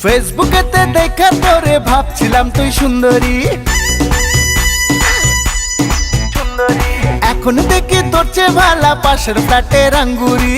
ফেসবুকেতে দেখা তোরে ভাবছিলাম তুই সুন্দরী, এখন দেখি তোর চেয়ে ভালা পাশের ফ্ল্যাটের আঙ্গুরি।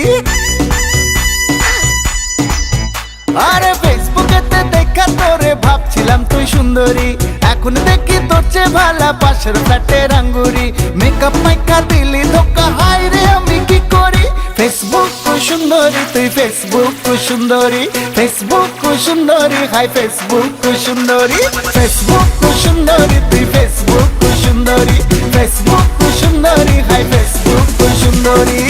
আরে ফেসবুকেতে দেখা তোরে ভাবছিলাম তুই সুন্দরী, এখন দেখি তোর চেয়ে ভালা পাশের ফ্ল্যাটের আঙ্গুরি। মেকআপ মাইকা দিলি ধোকা, হাই রে আমি কি করি। ফেসবুক সুন্দরী তুই, ফেসবুক সুন্দরী, ফেসবুক সুন্দরী, হাই ফেসবুক সুন্দরী। ফেসবুক সুন্দরী তুই, ফেসবুক সুন্দরী, ফেসবুক সুন্দরী, হাই ফেসবুক সুন্দরী।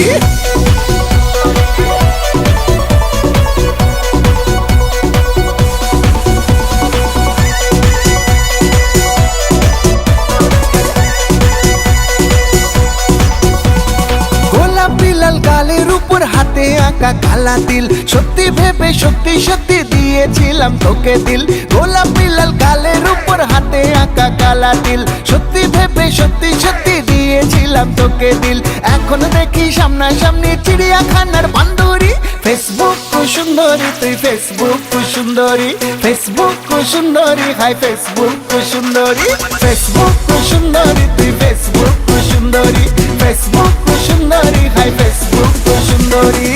গালের উপর হাতে আঁকা কালা তিল, সত্যি ভেবে সত্যি সত্যি দিয়েছিলাম তোকে দিল। গোলাপি লাল গালের উপর হাতে আঁকা কালা তিল, সত্যি ভেবে সত্যি সত্যি দিয়েছিলাম তোকে দিল। এখন দেখি সামনাসামনি চিড়িয়াখানার বান্দরী। ফেসবুক সুন্দরী তুই, ফেসবুক সুন্দরী, ফেসবুক সুন্দরী, হাই ফেসবুক সুন্দরী। ফেসবুক সুন্দরী তুই, ফেসবুক সুন্দরী, ফেসবুক সুন্দরী, হাই ফেসবুক সুন্দরী।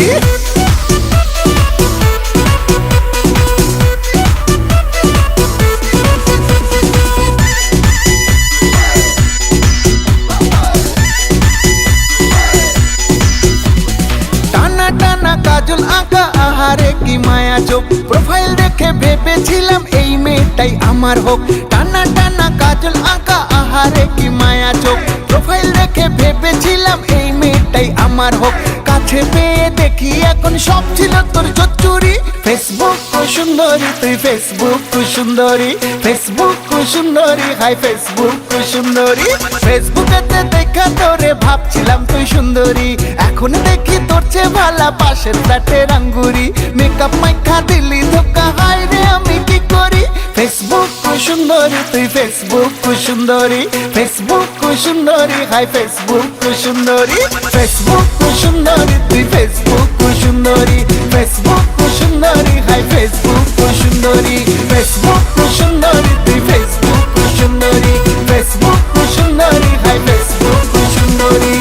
টানা টানা কাজল আঁকা, আহারে কি মায়া চোখ। প্রোফাইল দেখে ভেবেছিলাম এই মেয়েটাই আমার হোক। টানা টানা কাজল আঁকা, আহারে কি মায়া চোখ। প্রোফাইল দেখে ভেবেছিলাম এই মেয়েটাই আমার হোক। কাছে পেয়ে দেখি এখন সব ছিল তোর চুরি। ফেসবুক সুন্দরী তুই, ফেসবুক সুন্দরী, ফেসবুক সুন্দরী, হাই ফেসবুক সুন্দরী। ফেসবুকেতে দেখা তোরে ভাবছিলাম তুই সুন্দরী, এখন দেখি তোর চেয়ে ভালা পাশের ফ্ল্যাটের আঙ্গুরি। মেকআপ মাইকা দিলি ধোকা, হাই রে আমি কি করি। ফেসবুক সুন্দরী তুই, ফেসবুক সুন্দরী, ফেসবুক সুন্দরী, হাই ফেসবুক সুন্দরী। ফেসবুক সুন্দরী তুই, ফেসবুক সুন্দরী, ফেসবুক সুন্দরী, হাই ফেসবুক সুন্দরী। ফেসবুক সুন্দরী তুই, ফেসবুক সুন্দরী, ফেসবুক সুন্দরী, হাই ফেসবুক সুন্দরী।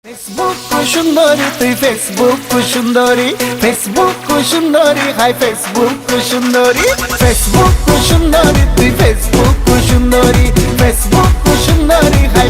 ফেসবুক সুন্দরী তুই, ফেসবুক সুন্দরী, ফেসবুক সুন্দরী, হাই ফেসবুক সুন্দরী। ফেসবুক সুন্দরী তুই, ফেসবুক সুন্দরী, ফেসবুক সুন্দরী, হাই